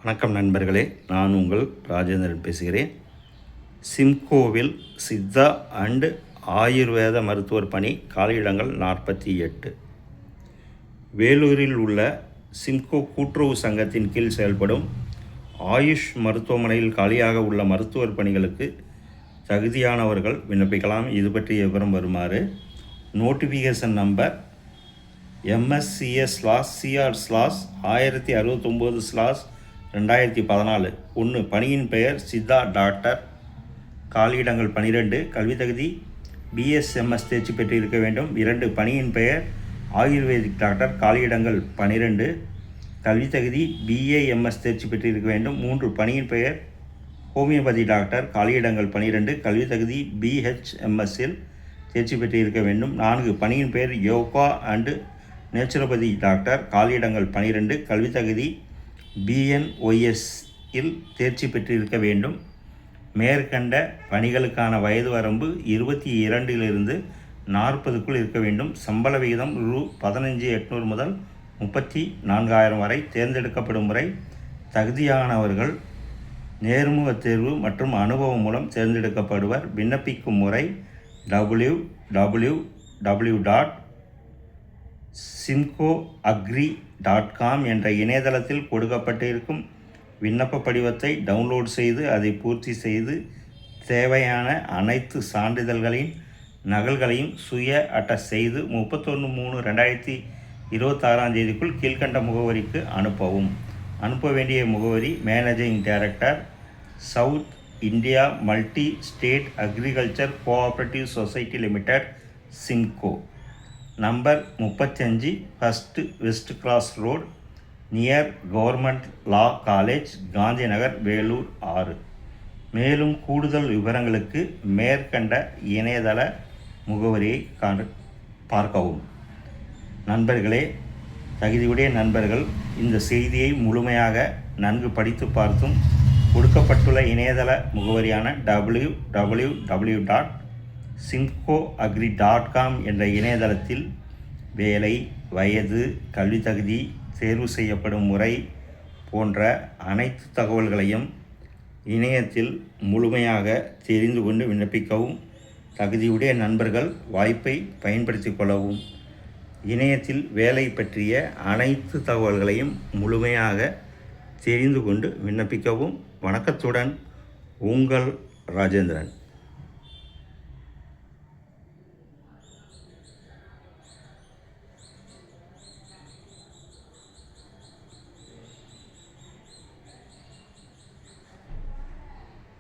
வணக்கம் நண்பர்களே, நான் உங்கள் ராஜேந்திரன் பேசுகிறேன். சிம்கோவில் சித்தா அண்டு ஆயுர்வேத மருத்துவர் பணி காலியிடங்கள் 48. வேலூரில் உள்ள சிம்கோ கூட்டுறவு சங்கத்தின் கீழ் செயல்படும் ஆயுஷ் மருத்துவமனையில் காலியாக உள்ள மருத்துவர் பணிகளுக்கு தகுதியானவர்கள் விண்ணப்பிக்கலாம். இது பற்றிய விவரம் வருமாறு: நோட்டிஃபிகேஷன் நம்பர் MSCS/CR/1069/2014. 1. பணியின் பெயர் சித்தா டாக்டர். காலியிடங்கள் 12. கல்வி தகுதி BSMS தேர்ச்சி பெற்றிருக்க வேண்டும். 2. பணியின் பெயர் ஆயுர்வேதிக் டாக்டர். காலியிடங்கள் 12. கல்வி தகுதி BAMS தேர்ச்சி பெற்றிருக்க வேண்டும். 3. பணியின் பெயர் ஹோமியோபதி டாக்டர். காலியிடங்கள் 12. கல்வி தகுதி BHMSல் தேர்ச்சி பெற்றிருக்க வேண்டும். 4. பணியின் பெயர் யோகா அண்டு நேச்சுரோபதி டாக்டர். காலியிடங்கள் 12. கல்வி தகுதி BNOS இல் தேர்ச்சி பெற்றிருக்க வேண்டும். மேற்கண்ட பணிகளுக்கான வயது வரம்பு 22 40க்குள் இருக்க வேண்டும். சம்பள விகிதம் Rs. 15,800 முதல் 34,000 வரை. தேர்ந்தெடுக்கப்படும் முறை: தகுதியானவர்கள் நேர்முகத் தேர்வு மற்றும் அனுபவம் மூலம் தேர்ந்தெடுக்கப்படுவர். விண்ணப்பிக்கும் முறை: www.simcoagri.com என்ற இணையதளத்தில் கொடுக்கப்பட்டிருக்கும் விண்ணப்ப படிவத்தை டவுன்லோட் செய்து அதை பூர்த்தி செய்து தேவையான அனைத்து சான்றிதழ்களின் நகல்களையும் சுய அட்டஸ்ட் செய்து 31/3/2026 கீழ்கண்ட முகவரிக்கு அனுப்பவும். அனுப்ப வேண்டிய முகவரி: managing director, South India multi state agriculture cooperative society limited, Simco, number 35, first west cross road, near government law college, Gandhi Nagar, Vellore 6. மேலும் கூடுதல் விவரங்களுக்கு மேற்கண்ட இணையதள முகவரியை பார்க்கவும். நண்பர்களே, தகுதியுடைய நண்பர்கள் இந்த செய்தியை முழுமையாக நன்கு படித்து பார்த்தும் கொடுக்கப்பட்டுள்ள இணையதள முகவரியான www.simcoagri.com என்ற இணையதளத்தில் வேலை, வயது, கல்வி தகுதி, தேர்வு செய்யப்படும் முறை போன்ற அனைத்து தகவல்களையும் இணையத்தில் முழுமையாக தெரிந்து கொண்டு விண்ணப்பிக்கவும். தகுதியுடைய நண்பர்கள் வாய்ப்பை பயன்படுத்தி கொள்ளவும். இணையத்தில் வேலை பற்றிய அனைத்து தகவல்களையும் முழுமையாக தெரிந்து கொண்டு விண்ணப்பிக்கவும். வணக்கத்துடன் உங்கள் ராஜேந்திரன்.